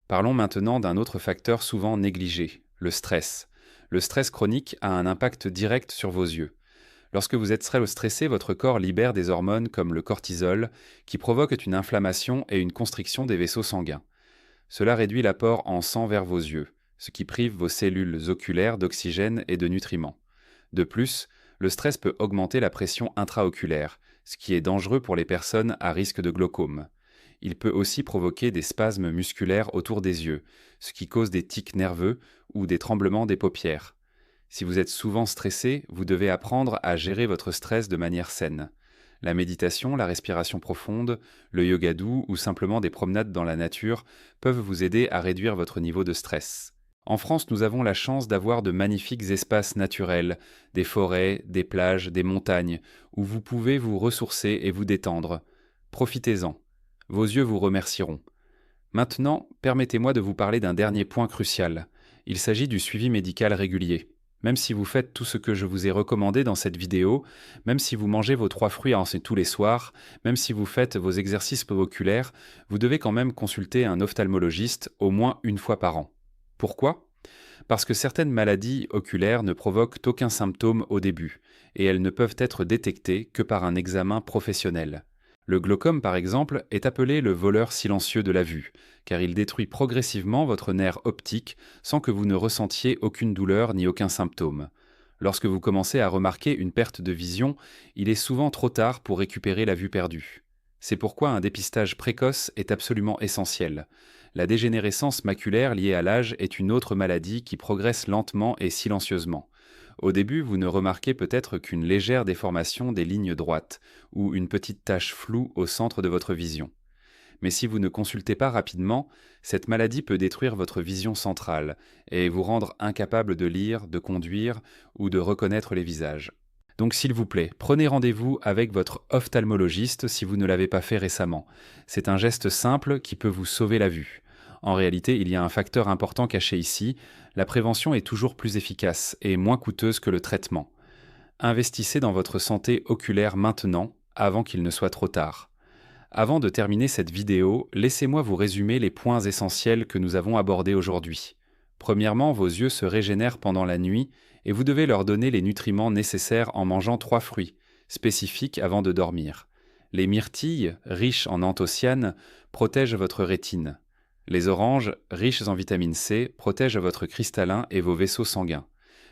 Parlons maintenant d'un autre facteur souvent négligé, le stress. Le stress chronique a un impact direct sur vos yeux. Lorsque vous êtes stressé, votre corps libère des hormones comme le cortisol, qui provoquent une inflammation et une constriction des vaisseaux sanguins. Cela réduit l'apport en sang vers vos yeux, ce qui prive vos cellules oculaires d'oxygène et de nutriments. De plus, le stress peut augmenter la pression intraoculaire, ce qui est dangereux pour les personnes à risque de glaucome. Il peut aussi provoquer des spasmes musculaires autour des yeux, ce qui cause des tics nerveux ou des tremblements des paupières. Si vous êtes souvent stressé, vous devez apprendre à gérer votre stress de manière saine. La méditation, la respiration profonde, le yoga doux ou simplement des promenades dans la nature peuvent vous aider à réduire votre niveau de stress. En France, nous avons la chance d'avoir de magnifiques espaces naturels, des forêts, des plages, des montagnes, où vous pouvez vous ressourcer et vous détendre. Profitez-en. Vos yeux vous remercieront. Maintenant, permettez-moi de vous parler d'un dernier point crucial. Il s'agit du suivi médical régulier. Même si vous faites tout ce que je vous ai recommandé dans cette vidéo, même si vous mangez vos 3 fruits tous les soirs, même si vous faites vos exercices oculaires, vous devez quand même consulter un ophtalmologiste au moins une fois par an. Pourquoi? Parce que certaines maladies oculaires ne provoquent aucun symptôme au début, et elles ne peuvent être détectées que par un examen professionnel. Le glaucome, par exemple, est appelé le voleur silencieux de la vue, car il détruit progressivement votre nerf optique sans que vous ne ressentiez aucune douleur ni aucun symptôme. Lorsque vous commencez à remarquer une perte de vision, il est souvent trop tard pour récupérer la vue perdue. C'est pourquoi un dépistage précoce est absolument essentiel. La dégénérescence maculaire liée à l'âge est une autre maladie qui progresse lentement et silencieusement. Au début, vous ne remarquez peut-être qu'une légère déformation des lignes droites ou une petite tache floue au centre de votre vision. Mais si vous ne consultez pas rapidement, cette maladie peut détruire votre vision centrale et vous rendre incapable de lire, de conduire ou de reconnaître les visages. Donc s'il vous plaît, prenez rendez-vous avec votre ophtalmologiste si vous ne l'avez pas fait récemment. C'est un geste simple qui peut vous sauver la vue. En réalité, il y a un facteur important caché ici, la prévention est toujours plus efficace et moins coûteuse que le traitement. Investissez dans votre santé oculaire maintenant, avant qu'il ne soit trop tard. Avant de terminer cette vidéo, laissez-moi vous résumer les points essentiels que nous avons abordés aujourd'hui. Premièrement, vos yeux se régénèrent pendant la nuit et vous devez leur donner les nutriments nécessaires en mangeant 3 fruits, spécifiques avant de dormir. Les myrtilles, riches en anthocyanes, protègent votre rétine. Les oranges, riches en vitamine C, protègent votre cristallin et vos vaisseaux sanguins.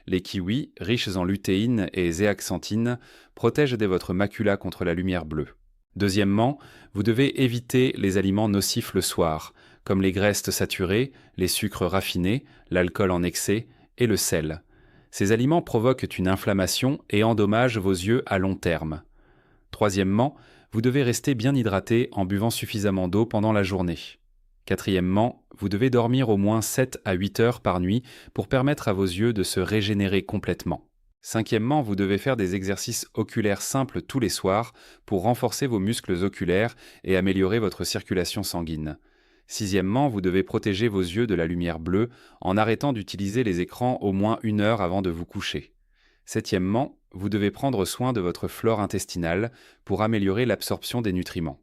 Les kiwis, riches en lutéine et zéaxanthine, protègent votre macula contre la lumière bleue. Deuxièmement, vous devez éviter les aliments nocifs le soir, comme les graisses saturées, les sucres raffinés, l'alcool en excès et le sel. Ces aliments provoquent une inflammation et endommagent vos yeux à long terme. Troisièmement, vous devez rester bien hydraté en buvant suffisamment d'eau pendant la journée. Quatrièmement, vous devez dormir au moins 7 à 8 heures par nuit pour permettre à vos yeux de se régénérer complètement. Cinquièmement, vous devez faire des exercices oculaires simples tous les soirs pour renforcer vos muscles oculaires et améliorer votre circulation sanguine. Sixièmement, vous devez protéger vos yeux de la lumière bleue en arrêtant d'utiliser les écrans au moins 1 heure avant de vous coucher. Septièmement, vous devez prendre soin de votre flore intestinale pour améliorer l'absorption des nutriments.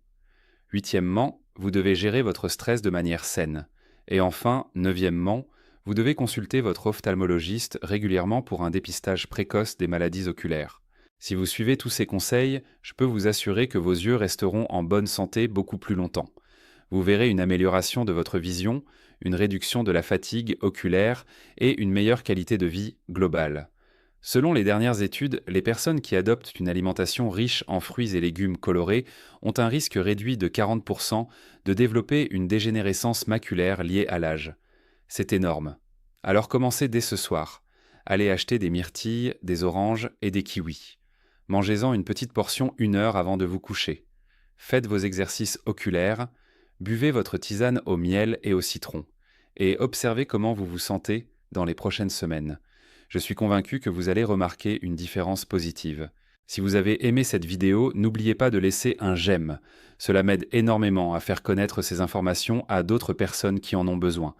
Huitièmement, vous devez gérer votre stress de manière saine. Et enfin, neuvièmement, vous devez consulter votre ophtalmologiste régulièrement pour un dépistage précoce des maladies oculaires. Si vous suivez tous ces conseils, je peux vous assurer que vos yeux resteront en bonne santé beaucoup plus longtemps. Vous verrez une amélioration de votre vision, une réduction de la fatigue oculaire et une meilleure qualité de vie globale. Selon les dernières études, les personnes qui adoptent une alimentation riche en fruits et légumes colorés ont un risque réduit de 40% de développer une dégénérescence maculaire liée à l'âge. C'est énorme. Alors commencez dès ce soir. Allez acheter des myrtilles, des oranges et des kiwis. Mangez-en une petite portion 1 heure avant de vous coucher. Faites vos exercices oculaires. Buvez votre tisane au miel et au citron. Et observez comment vous vous sentez dans les prochaines semaines. Je suis convaincu que vous allez remarquer une différence positive. Si vous avez aimé cette vidéo, n'oubliez pas de laisser un j'aime. Cela m'aide énormément à faire connaître ces informations à d'autres personnes qui en ont besoin.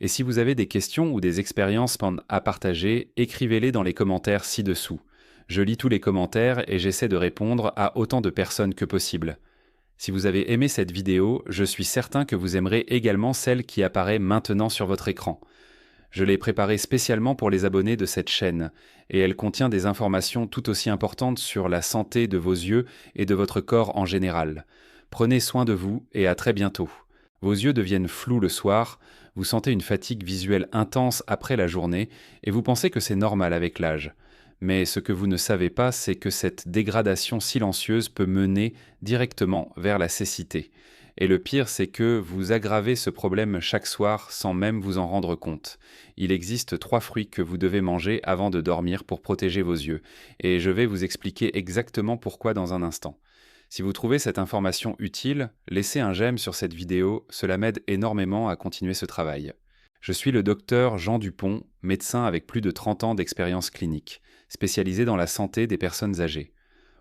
Et si vous avez des questions ou des expériences à partager, écrivez-les dans les commentaires ci-dessous. Je lis tous les commentaires et j'essaie de répondre à autant de personnes que possible. Si vous avez aimé cette vidéo, je suis certain que vous aimerez également celle qui apparaît maintenant sur votre écran. Je l'ai préparée spécialement pour les abonnés de cette chaîne, et elle contient des informations tout aussi importantes sur la santé de vos yeux et de votre corps en général. Prenez soin de vous et à très bientôt. Vos yeux deviennent flous le soir, vous sentez une fatigue visuelle intense après la journée, et vous pensez que c'est normal avec l'âge. Mais ce que vous ne savez pas, c'est que cette dégradation silencieuse peut mener directement vers la cécité. Et le pire, c'est que vous aggravez ce problème chaque soir sans même vous en rendre compte. Il existe 3 fruits que vous devez manger avant de dormir pour protéger vos yeux, et je vais vous expliquer exactement pourquoi dans un instant. Si vous trouvez cette information utile, laissez un j'aime sur cette vidéo, cela m'aide énormément à continuer ce travail. Je suis le docteur Jean Dupont, médecin avec plus de 30 ans d'expérience clinique, spécialisé dans la santé des personnes âgées.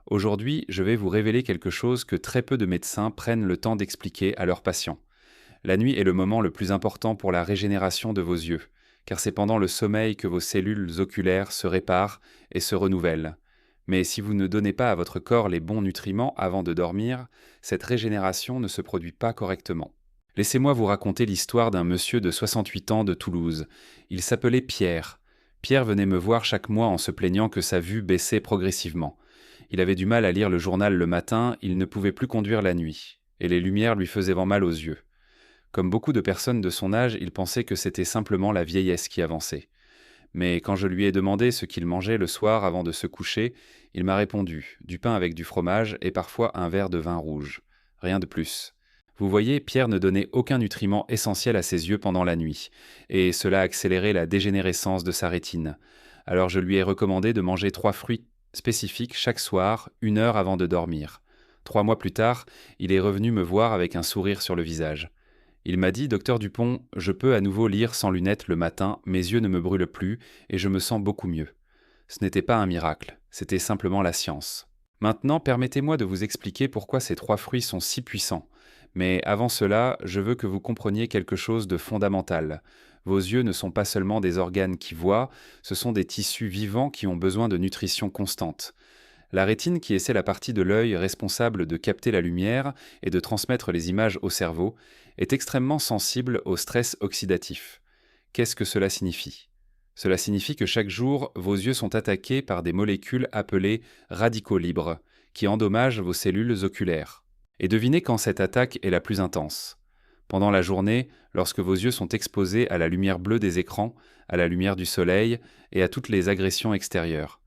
Aujourd'hui, je vais vous révéler quelque chose que très peu de médecins prennent le temps d'expliquer à leurs patients. La nuit est le moment le plus important pour la régénération de vos yeux, car c'est pendant le sommeil que vos cellules oculaires se réparent et se renouvellent. Mais si vous ne donnez pas à votre corps les bons nutriments avant de dormir, cette régénération ne se produit pas correctement. Laissez-moi vous raconter l'histoire d'un monsieur de 68 ans de Toulouse. Il s'appelait Pierre. Pierre venait me voir chaque mois en se plaignant que sa vue baissait progressivement. Il avait du mal à lire le journal le matin, il ne pouvait plus conduire la nuit, et les lumières lui faisaient mal aux yeux. Comme beaucoup de personnes de son âge, il pensait que c'était simplement la vieillesse qui avançait. Mais quand je lui ai demandé ce qu'il mangeait le soir avant de se coucher, il m'a répondu du pain avec du fromage et parfois un verre de vin rouge. Rien de plus. Vous voyez, Pierre ne donnait aucun nutriment essentiel à ses yeux pendant la nuit, et cela accélérait la dégénérescence de sa rétine. Alors je lui ai recommandé de manger 3 fruits spécifiques chaque soir, 1 heure avant de dormir. 3 mois plus tard, il est revenu me voir avec un sourire sur le visage. Il m'a dit, Docteur Dupont, je peux à nouveau lire sans lunettes le matin, mes yeux ne me brûlent plus et je me sens beaucoup mieux. Ce n'était pas un miracle, c'était simplement la science. Maintenant, permettez-moi de vous expliquer pourquoi ces 3 fruits sont si puissants. Mais avant cela, je veux que vous compreniez quelque chose de fondamental. Vos yeux ne sont pas seulement des organes qui voient, ce sont des tissus vivants qui ont besoin de nutrition constante. La rétine, qui est la partie de l'œil responsable de capter la lumière et de transmettre les images au cerveau, est extrêmement sensible au stress oxydatif. Qu'est-ce que cela signifie ? Cela signifie que chaque jour, vos yeux sont attaqués par des molécules appelées radicaux libres, qui endommagent vos cellules oculaires. Et devinez quand cette attaque est la plus intense. Pendant la journée, lorsque vos yeux sont exposés à la lumière bleue des écrans, à la lumière du soleil et à toutes les agressions extérieures.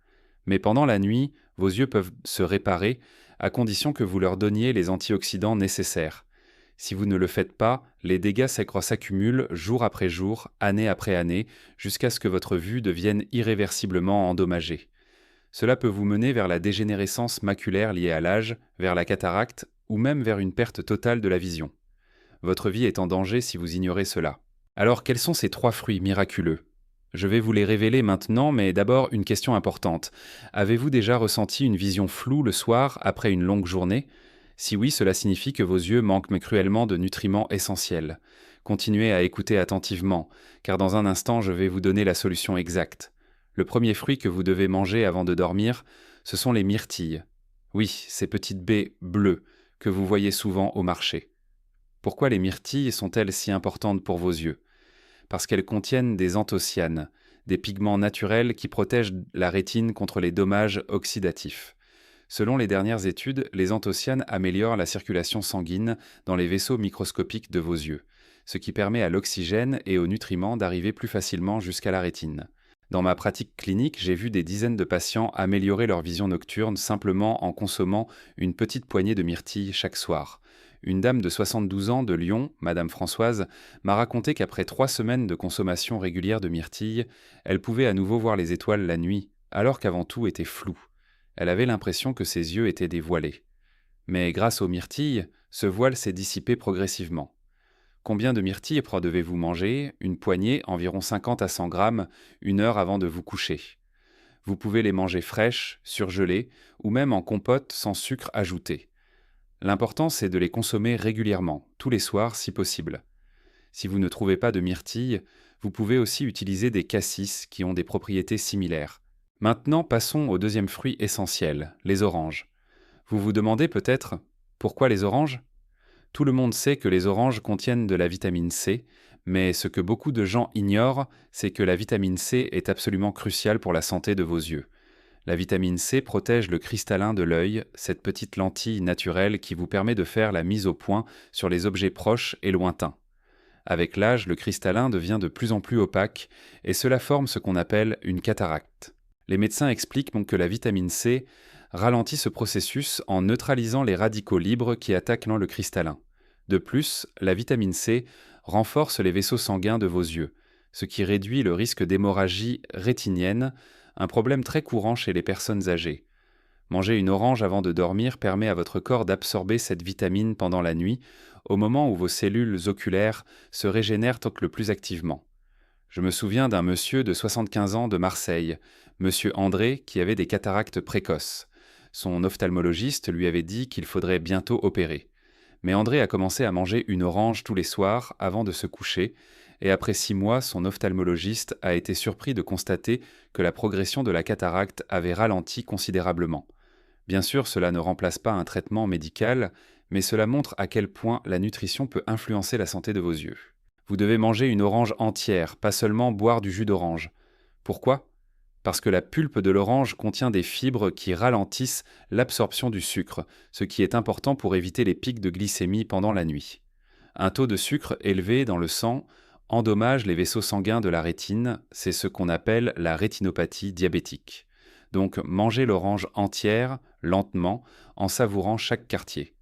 Mais pendant la nuit, vos yeux peuvent se réparer à condition que vous leur donniez les antioxydants nécessaires. Si vous ne le faites pas, les dégâts s'accumulent jour après jour, année après année, jusqu'à ce que votre vue devienne irréversiblement endommagée. Cela peut vous mener vers la dégénérescence maculaire liée à l'âge, vers la cataracte ou même vers une perte totale de la vision. Votre vie est en danger si vous ignorez cela. Alors quels sont ces 3 fruits miraculeux ? Je vais vous les révéler maintenant, mais d'abord une question importante. Avez-vous déjà ressenti une vision floue le soir après une longue journée ? Si oui, cela signifie que vos yeux manquent cruellement de nutriments essentiels. Continuez à écouter attentivement, car dans un instant je vais vous donner la solution exacte. Le premier fruit que vous devez manger avant de dormir, ce sont les myrtilles. Oui, ces petites baies bleues que vous voyez souvent au marché. Pourquoi les myrtilles sont-elles si importantes pour vos yeux ? Parce qu'elles contiennent des anthocyanes, des pigments naturels qui protègent la rétine contre les dommages oxydatifs. Selon les dernières études, les anthocyanes améliorent la circulation sanguine dans les vaisseaux microscopiques de vos yeux, ce qui permet à l'oxygène et aux nutriments d'arriver plus facilement jusqu'à la rétine. Dans ma pratique clinique, j'ai vu des dizaines de patients améliorer leur vision nocturne simplement en consommant une petite poignée de myrtilles chaque soir. Une dame de 72 ans de Lyon, Madame Françoise, m'a raconté qu'après 3 semaines de consommation régulière de myrtilles, elle pouvait à nouveau voir les étoiles la nuit, alors qu'avant tout était flou. Elle avait l'impression que ses yeux étaient dévoilés. Mais grâce aux myrtilles, ce voile s'est dissipé progressivement. Combien de myrtilles devez-vous manger ? Une poignée, environ 50 à 100 grammes, 1 heure avant de vous coucher. Vous pouvez les manger fraîches, surgelées, ou même en compote sans sucre ajouté. L'important, c'est de les consommer régulièrement, tous les soirs si possible. Si vous ne trouvez pas de myrtilles, vous pouvez aussi utiliser des cassis qui ont des propriétés similaires. Maintenant, passons au deuxième fruit essentiel, les oranges. Vous vous demandez peut-être, pourquoi les oranges ? Tout le monde sait que les oranges contiennent de la vitamine C, mais ce que beaucoup de gens ignorent, c'est que la vitamine C est absolument cruciale pour la santé de vos yeux. La vitamine C protège le cristallin de l'œil, cette petite lentille naturelle qui vous permet de faire la mise au point sur les objets proches et lointains. Avec l'âge, le cristallin devient de plus en plus opaque et cela forme ce qu'on appelle une cataracte. Les médecins expliquent donc que la vitamine C ralentit ce processus en neutralisant les radicaux libres qui attaquent le cristallin. De plus, la vitamine C renforce les vaisseaux sanguins de vos yeux, ce qui réduit le risque d'hémorragie rétinienne, un problème très courant chez les personnes âgées. Manger une orange avant de dormir permet à votre corps d'absorber cette vitamine pendant la nuit, au moment où vos cellules oculaires se régénèrent le plus activement. Je me souviens d'un monsieur de 75 ans de Marseille, monsieur André, qui avait des cataractes précoces. Son ophtalmologiste lui avait dit qu'il faudrait bientôt opérer. Mais André a commencé à manger une orange tous les soirs avant de se coucher, et après 6 mois, son ophtalmologiste a été surpris de constater que la progression de la cataracte avait ralenti considérablement. Bien sûr, cela ne remplace pas un traitement médical, mais cela montre à quel point la nutrition peut influencer la santé de vos yeux. Vous devez manger une orange entière, pas seulement boire du jus d'orange. Pourquoi ? Parce que la pulpe de l'orange contient des fibres qui ralentissent l'absorption du sucre, ce qui est important pour éviter les pics de glycémie pendant la nuit. Un taux de sucre élevé dans le sang endommage les vaisseaux sanguins de la rétine, c'est ce qu'on appelle la rétinopathie diabétique. Donc mangez l'orange entière, lentement, en savourant chaque quartier.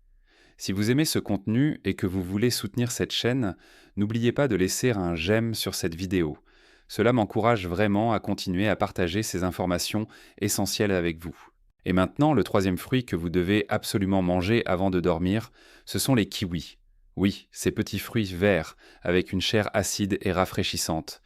Si vous aimez ce contenu et que vous voulez soutenir cette chaîne, n'oubliez pas de laisser un j'aime sur cette vidéo. Cela m'encourage vraiment à continuer à partager ces informations essentielles avec vous. Et maintenant, le troisième fruit que vous devez absolument manger avant de dormir, ce sont les kiwis. Oui, ces petits fruits verts, avec une chair acide et rafraîchissante.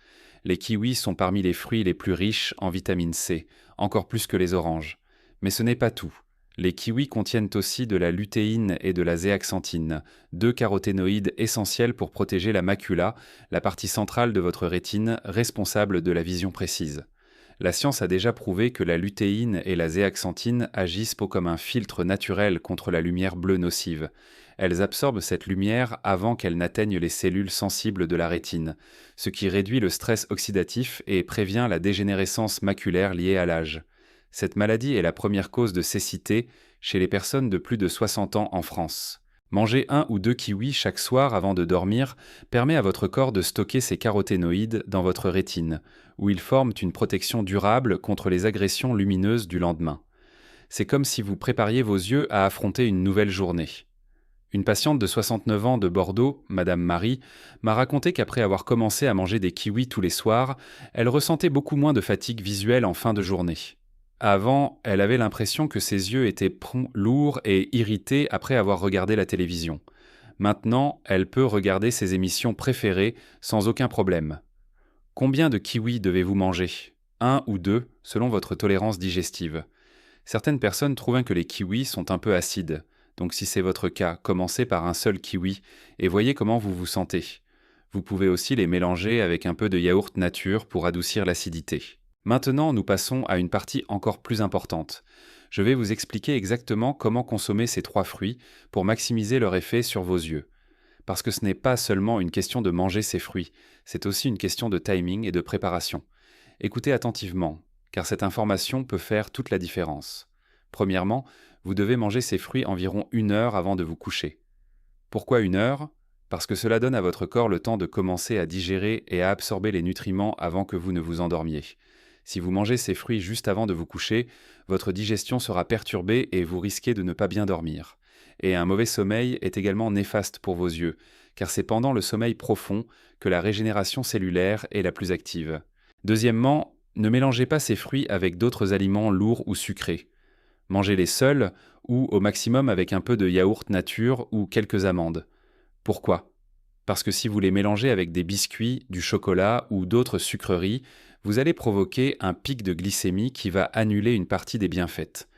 Les kiwis sont parmi les fruits les plus riches en vitamine C, encore plus que les oranges. Mais ce n'est pas tout. Les kiwis contiennent aussi de la lutéine et de la zéaxanthine, deux caroténoïdes essentiels pour protéger la macula, la partie centrale de votre rétine responsable de la vision précise. La science a déjà prouvé que la lutéine et la zéaxanthine agissent comme un filtre naturel contre la lumière bleue nocive. Elles absorbent cette lumière avant qu'elle n'atteigne les cellules sensibles de la rétine, ce qui réduit le stress oxydatif et prévient la dégénérescence maculaire liée à l'âge. Cette maladie est la première cause de cécité chez les personnes de plus de 60 ans en France. Manger 1 ou 2 kiwis chaque soir avant de dormir permet à votre corps de stocker ces caroténoïdes dans votre rétine, où ils forment une protection durable contre les agressions lumineuses du lendemain. C'est comme si vous prépariez vos yeux à affronter une nouvelle journée. Une patiente de 69 ans de Bordeaux, Madame Marie, m'a raconté qu'après avoir commencé à manger des kiwis tous les soirs, elle ressentait beaucoup moins de fatigue visuelle en fin de journée. Avant, elle avait l'impression que ses yeux étaient lourds et irrités après avoir regardé la télévision. Maintenant, elle peut regarder ses émissions préférées sans aucun problème. Combien de kiwis devez-vous manger ? 1 ou 2, selon votre tolérance digestive. Certaines personnes trouvent que les kiwis sont un peu acides. Donc si c'est votre cas, commencez par un seul kiwi et voyez comment vous vous sentez. Vous pouvez aussi les mélanger avec un peu de yaourt nature pour adoucir l'acidité. Maintenant, nous passons à une partie encore plus importante. Je vais vous expliquer exactement comment consommer ces 3 fruits pour maximiser leur effet sur vos yeux. Parce que ce n'est pas seulement une question de manger ces fruits, c'est aussi une question de timing et de préparation. Écoutez attentivement, car cette information peut faire toute la différence. Premièrement, vous devez manger ces fruits environ 1 heure avant de vous coucher. Pourquoi 1 heure ? Parce que cela donne à votre corps le temps de commencer à digérer et à absorber les nutriments avant que vous ne vous endormiez. Si vous mangez ces fruits juste avant de vous coucher, votre digestion sera perturbée et vous risquez de ne pas bien dormir. Et un mauvais sommeil est également néfaste pour vos yeux, car c'est pendant le sommeil profond que la régénération cellulaire est la plus active. Deuxièmement, ne mélangez pas ces fruits avec d'autres aliments lourds ou sucrés. Mangez-les seuls ou au maximum avec un peu de yaourt nature ou quelques amandes. Pourquoi ? Parce que si vous les mélangez avec des biscuits, du chocolat ou d'autres sucreries, vous allez provoquer un pic de glycémie qui va annuler une partie des bienfaits.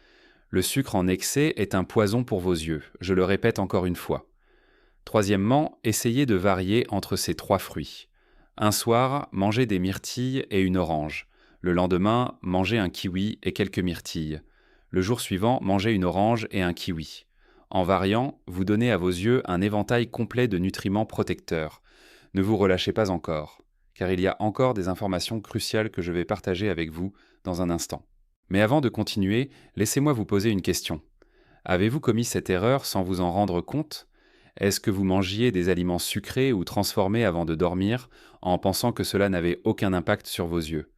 Le sucre en excès est un poison pour vos yeux, je le répète encore une fois. Troisièmement, essayez de varier entre ces 3 fruits. Un soir, mangez des myrtilles et une orange. Le lendemain, mangez un kiwi et quelques myrtilles. Le jour suivant, mangez une orange et un kiwi. En variant, vous donnez à vos yeux un éventail complet de nutriments protecteurs. Ne vous relâchez pas encore, car il y a encore des informations cruciales que je vais partager avec vous dans un instant. Mais avant de continuer, laissez-moi vous poser une question. Avez-vous commis cette erreur sans vous en rendre compte? Est-ce que vous mangiez des aliments sucrés ou transformés avant de dormir, en pensant que cela n'avait aucun impact sur vos yeux?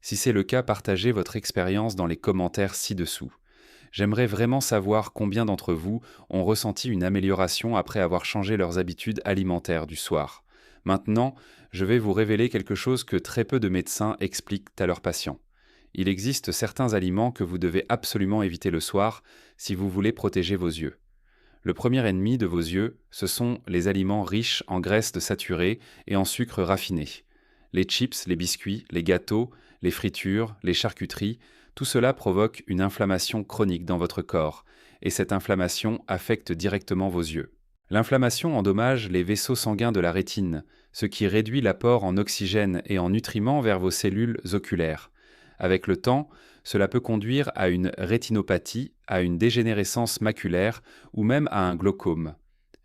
Si c'est le cas, partagez votre expérience dans les commentaires ci-dessous. J'aimerais vraiment savoir combien d'entre vous ont ressenti une amélioration après avoir changé leurs habitudes alimentaires du soir. Maintenant, je vais vous révéler quelque chose que très peu de médecins expliquent à leurs patients. Il existe certains aliments que vous devez absolument éviter le soir si vous voulez protéger vos yeux. Le premier ennemi de vos yeux, ce sont les aliments riches en graisses saturées et en sucre raffiné. Les chips, les biscuits, les gâteaux, les fritures, les charcuteries, tout cela provoque une inflammation chronique dans votre corps, et cette inflammation affecte directement vos yeux. L'inflammation endommage les vaisseaux sanguins de la rétine, ce qui réduit l'apport en oxygène et en nutriments vers vos cellules oculaires. Avec le temps, cela peut conduire à une rétinopathie, à une dégénérescence maculaire ou même à un glaucome.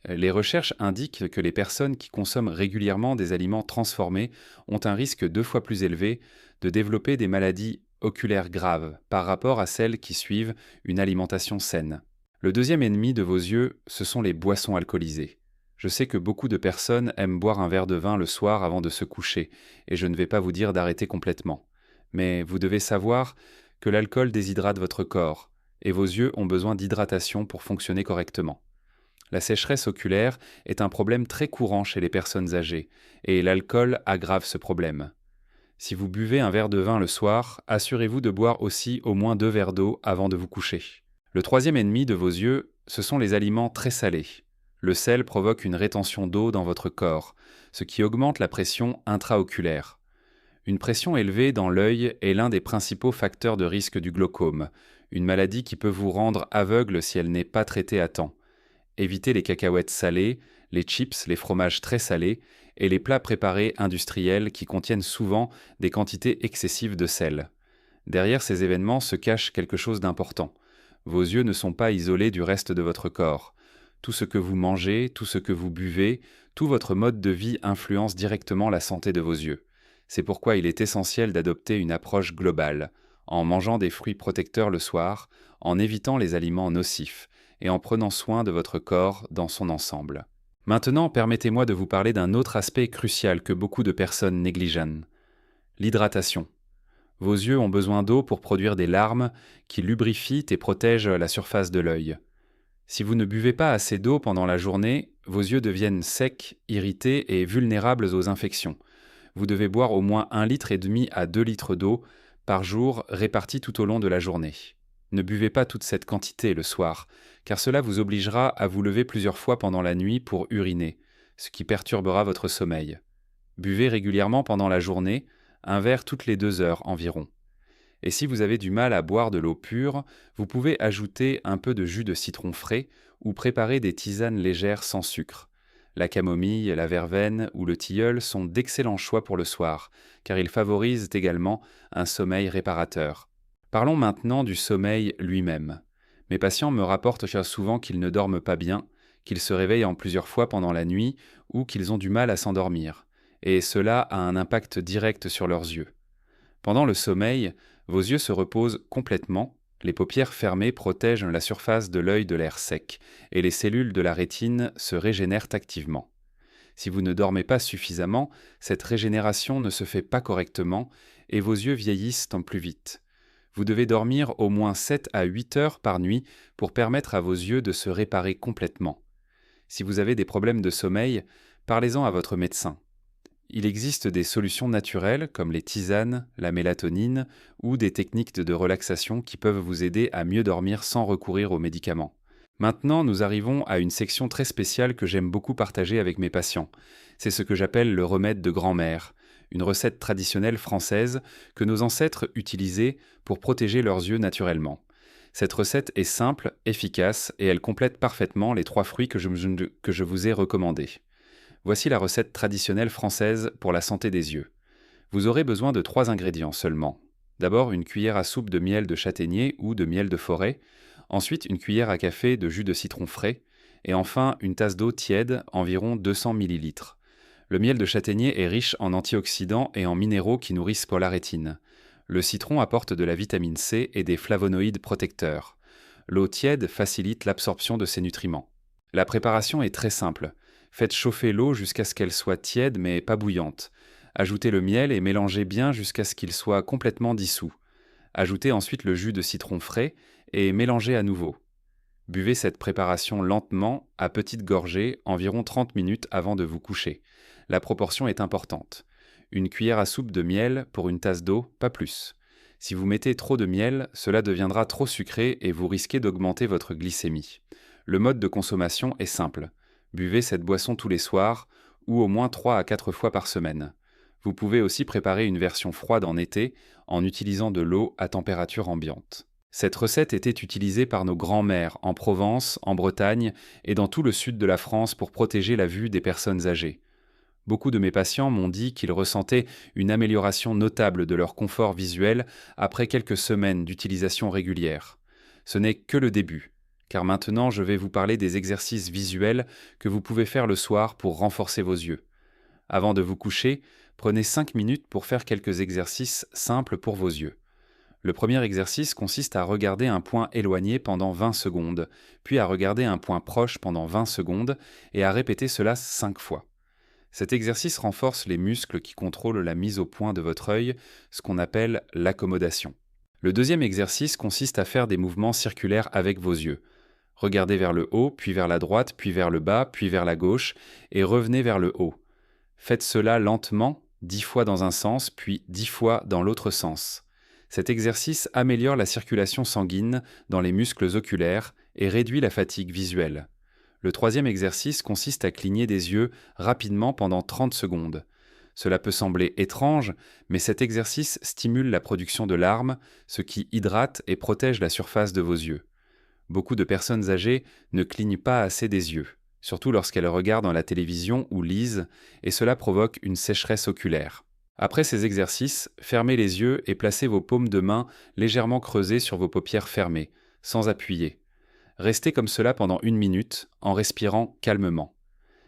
Les recherches indiquent que les personnes qui consomment régulièrement des aliments transformés ont un risque 2 fois plus élevé de développer des maladies oculaires graves par rapport à celles qui suivent une alimentation saine. Le deuxième ennemi de vos yeux, ce sont les boissons alcoolisées. Je sais que beaucoup de personnes aiment boire un verre de vin le soir avant de se coucher, et je ne vais pas vous dire d'arrêter complètement. Mais vous devez savoir que l'alcool déshydrate votre corps, et vos yeux ont besoin d'hydratation pour fonctionner correctement. La sécheresse oculaire est un problème très courant chez les personnes âgées, et l'alcool aggrave ce problème. Si vous buvez un verre de vin le soir, assurez-vous de boire aussi au moins 2 verres d'eau avant de vous coucher. Le troisième ennemi de vos yeux, ce sont les aliments très salés. Le sel provoque une rétention d'eau dans votre corps, ce qui augmente la pression intraoculaire. Une pression élevée dans l'œil est l'un des principaux facteurs de risque du glaucome, une maladie qui peut vous rendre aveugle si elle n'est pas traitée à temps. Évitez les cacahuètes salées, les chips, les fromages très salés et les plats préparés industriels qui contiennent souvent des quantités excessives de sel. Derrière ces événements se cache quelque chose d'important. Vos yeux ne sont pas isolés du reste de votre corps. Tout ce que vous mangez, tout ce que vous buvez, tout votre mode de vie influence directement la santé de vos yeux. C'est pourquoi il est essentiel d'adopter une approche globale, en mangeant des fruits protecteurs le soir, en évitant les aliments nocifs, et en prenant soin de votre corps dans son ensemble. Maintenant, permettez-moi de vous parler d'un autre aspect crucial que beaucoup de personnes négligent: l'hydratation. Vos yeux ont besoin d'eau pour produire des larmes qui lubrifient et protègent la surface de l'œil. Si vous ne buvez pas assez d'eau pendant la journée, vos yeux deviennent secs, irrités et vulnérables aux infections. Vous devez boire au moins 1,5 litre à 2 litres d'eau par jour répartis tout au long de la journée. Ne buvez pas toute cette quantité le soir, car cela vous obligera à vous lever plusieurs fois pendant la nuit pour uriner, ce qui perturbera votre sommeil. Buvez régulièrement pendant la journée, un verre toutes les 2 heures environ. Et si vous avez du mal à boire de l'eau pure, vous pouvez ajouter un peu de jus de citron frais ou préparer des tisanes légères sans sucre. La camomille, la verveine ou le tilleul sont d'excellents choix pour le soir, car ils favorisent également un sommeil réparateur. Parlons maintenant du sommeil lui-même. Mes patients me rapportent souvent qu'ils ne dorment pas bien, qu'ils se réveillent en plusieurs fois pendant la nuit ou qu'ils ont du mal à s'endormir, et cela a un impact direct sur leurs yeux. Pendant le sommeil, vos yeux se reposent complètement, les paupières fermées protègent la surface de l'œil de l'air sec, et les cellules de la rétine se régénèrent activement. Si vous ne dormez pas suffisamment, cette régénération ne se fait pas correctement, et vos yeux vieillissent en plus vite. Vous devez dormir au moins 7 à 8 heures par nuit pour permettre à vos yeux de se réparer complètement. Si vous avez des problèmes de sommeil, parlez-en à votre médecin. Il existe des solutions naturelles comme les tisanes, la mélatonine ou des techniques de relaxation qui peuvent vous aider à mieux dormir sans recourir aux médicaments. Maintenant, nous arrivons à une section très spéciale que j'aime beaucoup partager avec mes patients. C'est ce que j'appelle le remède de grand-mère, une recette traditionnelle française que nos ancêtres utilisaient pour protéger leurs yeux naturellement. Cette recette est simple, efficace et elle complète parfaitement les 3 fruits que je vous ai recommandés. Voici la recette traditionnelle française pour la santé des yeux. Vous aurez besoin de 3 ingrédients seulement. D'abord, une cuillère à soupe de miel de châtaignier ou de miel de forêt. Ensuite, une cuillère à café de jus de citron frais. Et enfin, une tasse d'eau tiède, environ 200 millilitres. Le miel de châtaignier est riche en antioxydants et en minéraux qui nourrissent pour la rétine. Le citron apporte de la vitamine C et des flavonoïdes protecteurs. L'eau tiède facilite l'absorption de ces nutriments. La préparation est très simple. Faites chauffer l'eau jusqu'à ce qu'elle soit tiède mais pas bouillante. Ajoutez le miel et mélangez bien jusqu'à ce qu'il soit complètement dissous. Ajoutez ensuite le jus de citron frais et mélangez à nouveau. Buvez cette préparation lentement, à petites gorgées, environ 30 minutes avant de vous coucher. La proportion est importante. Une cuillère à soupe de miel pour une tasse d'eau, pas plus. Si vous mettez trop de miel, cela deviendra trop sucré et vous risquez d'augmenter votre glycémie. Le mode de consommation est simple. Buvez cette boisson tous les soirs, ou au moins 3 à 4 fois par semaine. Vous pouvez aussi préparer une version froide en été en utilisant de l'eau à température ambiante. Cette recette était utilisée par nos grands-mères en Provence, en Bretagne et dans tout le sud de la France pour protéger la vue des personnes âgées. Beaucoup de mes patients m'ont dit qu'ils ressentaient une amélioration notable de leur confort visuel après quelques semaines d'utilisation régulière. Ce n'est que le début, car maintenant je vais vous parler des exercices visuels que vous pouvez faire le soir pour renforcer vos yeux. Avant de vous coucher, prenez 5 minutes pour faire quelques exercices simples pour vos yeux. Le premier exercice consiste à regarder un point éloigné pendant 20 secondes, puis à regarder un point proche pendant 20 secondes et à répéter cela 5 fois. Cet exercice renforce les muscles qui contrôlent la mise au point de votre œil, ce qu'on appelle l'accommodation. Le deuxième exercice consiste à faire des mouvements circulaires avec vos yeux. Regardez vers le haut, puis vers la droite, puis vers le bas, puis vers la gauche, et revenez vers le haut. Faites cela lentement, 10 fois dans un sens, puis 10 fois dans l'autre sens. Cet exercice améliore la circulation sanguine dans les muscles oculaires et réduit la fatigue visuelle. Le troisième exercice consiste à cligner des yeux rapidement pendant 30 secondes. Cela peut sembler étrange, mais cet exercice stimule la production de larmes, ce qui hydrate et protège la surface de vos yeux. Beaucoup de personnes âgées ne clignent pas assez des yeux, surtout lorsqu'elles regardent la télévision ou lisent, et cela provoque une sécheresse oculaire. Après ces exercices, fermez les yeux et placez vos paumes de main légèrement creusées sur vos paupières fermées, sans appuyer. Restez comme cela pendant 1 minute, en respirant calmement.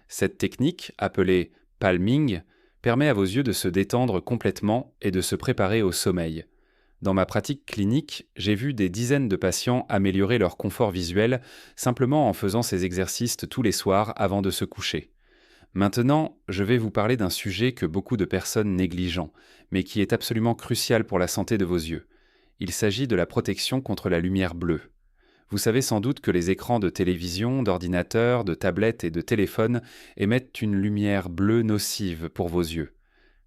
Cette technique, appelée palming, permet à vos yeux de se détendre complètement et de se préparer au sommeil. Dans ma pratique clinique, j'ai vu des dizaines de patients améliorer leur confort visuel simplement en faisant ces exercices tous les soirs avant de se coucher. Maintenant, je vais vous parler d'un sujet que beaucoup de personnes négligent, mais qui est absolument crucial pour la santé de vos yeux. Il s'agit de la protection contre la lumière bleue. Vous savez sans doute que les écrans de télévision, d'ordinateur, de tablettes et de téléphone émettent une lumière bleue nocive pour vos yeux.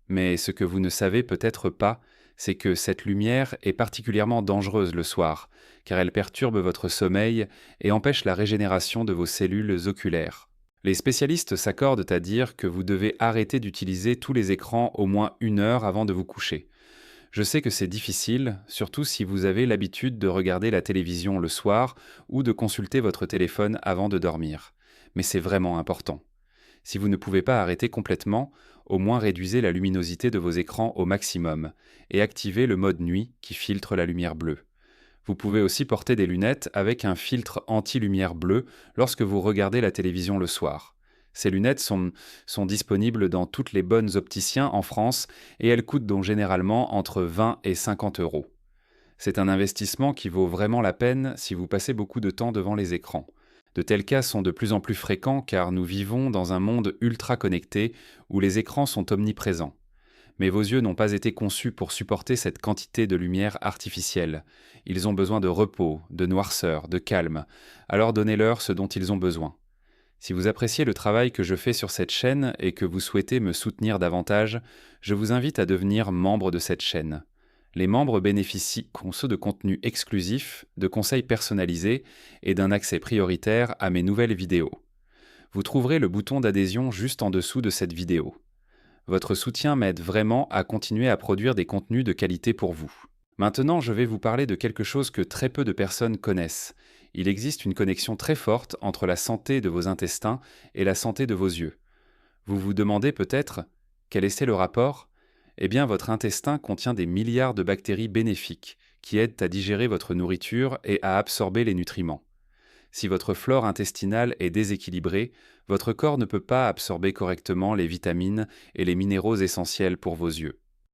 Mais ce que vous ne savez peut-être pas, c'est que cette lumière est particulièrement dangereuse le soir, car elle perturbe votre sommeil et empêche la régénération de vos cellules oculaires. Les spécialistes s'accordent à dire que vous devez arrêter d'utiliser tous les écrans au moins 1 heure avant de vous coucher. Je sais que c'est difficile, surtout si vous avez l'habitude de regarder la télévision le soir ou de consulter votre téléphone avant de dormir. Mais c'est vraiment important. Si vous ne pouvez pas arrêter complètement, au moins réduisez la luminosité de vos écrans au maximum et activez le mode nuit qui filtre la lumière bleue. Vous pouvez aussi porter des lunettes avec un filtre anti-lumière bleue lorsque vous regardez la télévision le soir. Ces lunettes sont disponibles dans toutes les bonnes opticiens en France et elles coûtent donc généralement entre 20 et 50 euros. C'est un investissement qui vaut vraiment la peine si vous passez beaucoup de temps devant les écrans. De tels cas sont de plus en plus fréquents car nous vivons dans un monde ultra connecté où les écrans sont omniprésents. Mais vos yeux n'ont pas été conçus pour supporter cette quantité de lumière artificielle. Ils ont besoin de repos, de noirceur, de calme. Alors donnez-leur ce dont ils ont besoin. Si vous appréciez le travail que je fais sur cette chaîne et que vous souhaitez me soutenir davantage, je vous invite à devenir membre de cette chaîne. Les membres bénéficient de contenus exclusifs, de conseils personnalisés et d'un accès prioritaire à mes nouvelles vidéos. Vous trouverez le bouton d'adhésion juste en dessous de cette vidéo. Votre soutien m'aide vraiment à continuer à produire des contenus de qualité pour vous. Maintenant, je vais vous parler de quelque chose que très peu de personnes connaissent. Il existe une connexion très forte entre la santé de vos intestins et la santé de vos yeux. Vous vous demandez peut-être, quel est le rapport ? Eh bien, votre intestin contient des milliards de bactéries bénéfiques qui aident à digérer votre nourriture et à absorber les nutriments. Si votre flore intestinale est déséquilibrée, votre corps ne peut pas absorber correctement les vitamines et les minéraux essentiels pour vos yeux.